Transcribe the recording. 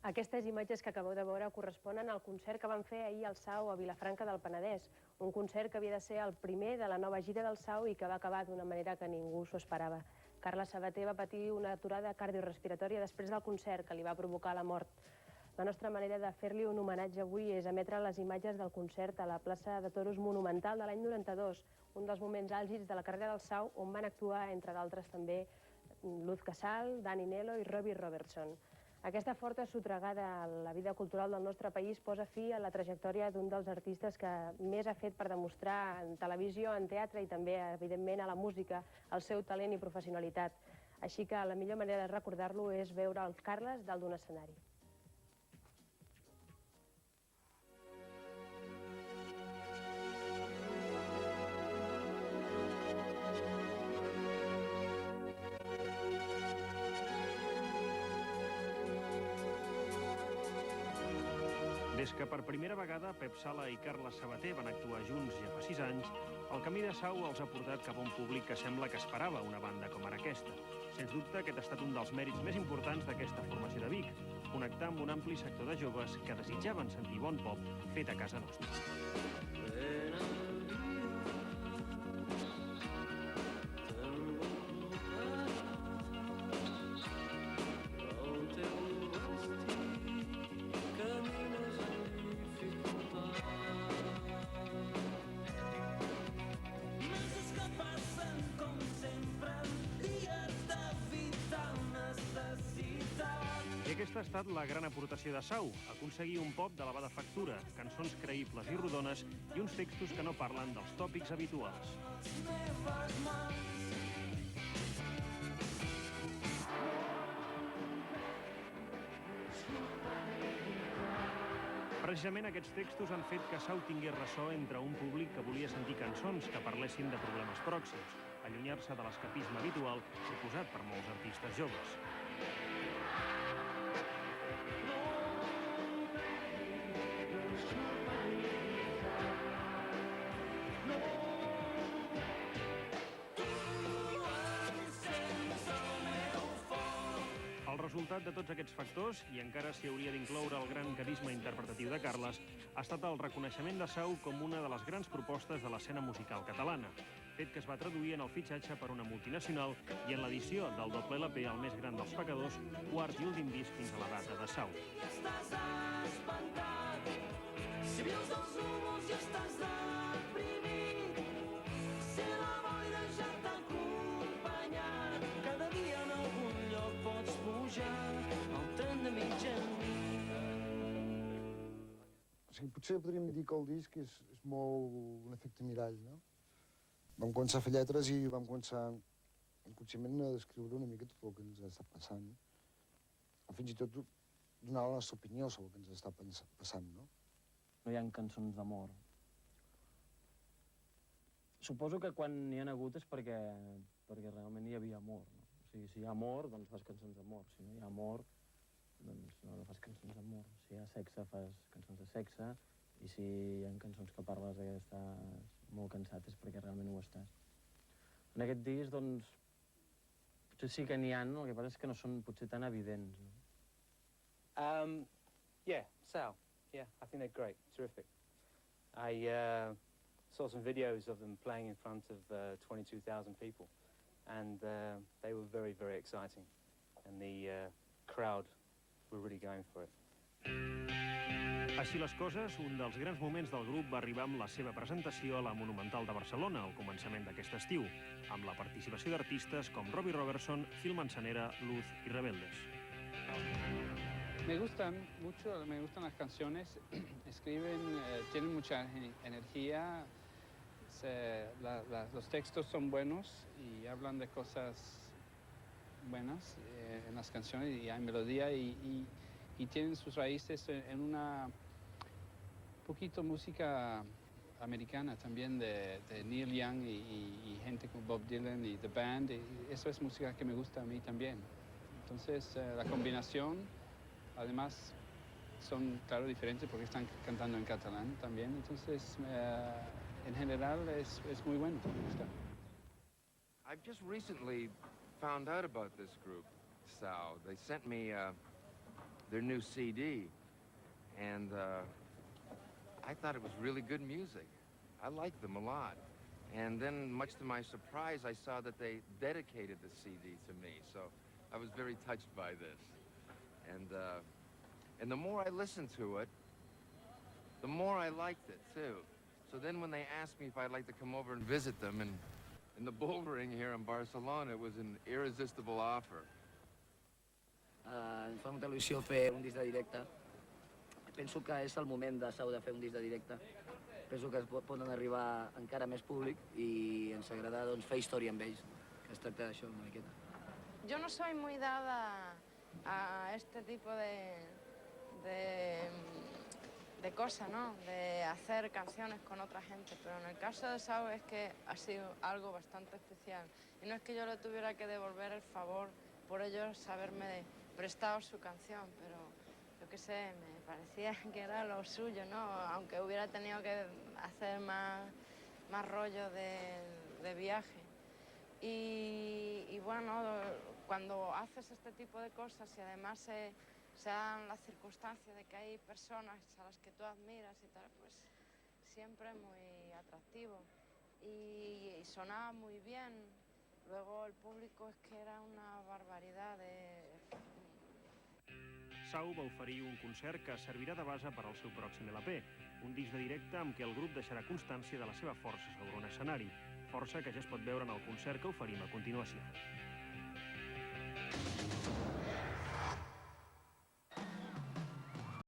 Aquestes imatges que acabeu de veure corresponen al concert que van fer ahir al Sau a Vilafranca del Penedès. Un concert que havia de ser el primer de la nova gira del Sau i que va acabar d'una manera que ningú s'ho esperava. Carles Sabater va patir una aturada cardiorespiratòria després del concert que li va provocar la mort. La nostra manera de fer-li un homenatge avui és emetre les imatges del concert a la plaça de Toros Monumental de l'any 92, un dels moments àlgids de la carrera del Sau, on van actuar, entre d'altres, també Luz Casal, Dani Nelo i Robbie Robertson. Aquesta forta sotregada a la vida cultural del nostre país posa fi a la trajectòria d'un dels artistes que més ha fet per demostrar en televisió, en teatre i també, evidentment, a la música, el seu talent i professionalitat. Així que la millor manera de recordar-lo és veure el Carles dalt d'un escenari. Des que per primera vegada Pep Sala i Carles Sabater van actuar junts ja fa 6 anys, el camí de Sau els ha portat cap a un públic que sembla que esperava una banda com ara aquesta. Sens dubte, aquest ha estat un dels mèrits més importants d'aquesta formació de Vic, connectar amb un ampli sector de joves que desitjaven sentir bon pop fet a casa nostra. I aquesta ha estat la gran aportació de Sau, aconseguir un pop d'elevada factura, cançons creïbles i rodones i uns textos que no parlen dels tòpics habituals. Precisament aquests textos han fet que Sau tingués ressò entre un públic que volia sentir cançons que parlessin de problemes pròxims, allunyar-se de l'escapisme habitual proposat per molts artistes joves. El resultat de tots aquests factors, i encara s'hi hauria d'incloure el gran carisma interpretatiu de Carles, ha estat el reconeixement de Sau com una de les grans propostes de l'escena musical catalana, fet que es va traduir en el fitxatge per una multinacional i en l'edició del doble LP El més gran dels pecadors, quart i últim disc fins a la data de Sau. Estàs espantat, si vius dels núvols i estàs deprimit, si la boira ja t'ha acompanyat, cada dia en algun lloc pots pujar al tren de mitjanit. Potser podríem dir que el disc és molt un efecte mirall, no? Vam començar a fer lletres i vam començar inconscientment a descriure una mica tot el que ens està passant. O fins i tot donar la nostra opinió sobre el que ens està passant, no? No hi ha cançons d'amor. Suposo que quan n'hi ha hagut és perquè realment hi havia amor, no? O sigui, si hi ha amor, doncs fas cançons d'amor. Si no hi ha amor, doncs no fas cançons d'amor. Si hi ha sexe, fas cançons de sexe. I si hi ha cançons que parles que estàs molt cansat és perquè realment ho estàs. En aquest disc, doncs, potser sí que n'hi ha, no? El que passa és que no són potser tan evidents, no? Yeah, Sau. Yeah, I think they're great, terrific. I saw some videos of them playing in front of 22,000 people, and they were very, very exciting, and the crowd were really going for it. Així les coses, un dels grans moments del grup va arribar amb la seva presentació a la Monumental de Barcelona al començament d'aquest estiu, amb la participació d'artistes com Robbie Robertson, Phil Manzanera, Luz i Rebeldes. Me gustan mucho, me gustan las canciones, escriben, tienen mucha energía, los textos son buenos y hablan de cosas buenas en las canciones y hay melodía y tienen sus raíces en una poquito música americana también de Neil Young y gente como Bob Dylan y The Band, y eso es música que me gusta a mí también. Entonces la combinación, además son claro diferentes porque están cantando en catalán también, entonces en general es muy bueno, me gusta. I've just recently found out about this group, Sau. They sent me their new CD, and I thought it was really good music. I liked them a lot. And then, much to my surprise, I saw that they dedicated the CD to me, so I was very touched by this. And the more I listened to it, the more I liked it, too. So then when they asked me if I'd like to come over and visit them in the Bull Ring here in Barcelona, it was an irresistible offer. Ens fa molta il·lusió fer un disc de directe. Penso que és el moment de Sau de fer un disc de directe. Penso que poden arribar encara més públic i ens agrada fer història amb ells, que es tracta d'això una miqueta. Yo no soy muy dada a este tipo de cosas, ¿no? De hacer canciones con otra gente, pero en el caso de Sau es que ha sido algo bastante especial. Y no es que yo le tuviera que devolver el favor por ellos haberme prestado su canción, pero yo qué sé, me parecía que era lo suyo, ¿no? Aunque hubiera tenido que hacer más rollo de viaje. Y bueno, cuando haces este tipo de cosas y además se dan las circunstancias de que hay personas a las que tú admiras y tal, pues siempre muy atractivo. Y sonaba muy bien. Luego el público es que era una barbaridad de... Sau va oferir un concert que servirà de base per al seu pròxim LP, un disc de directe amb què el grup deixarà constància de la seva força sobre un escenari, força que ja es pot veure en el concert que oferim a continuació.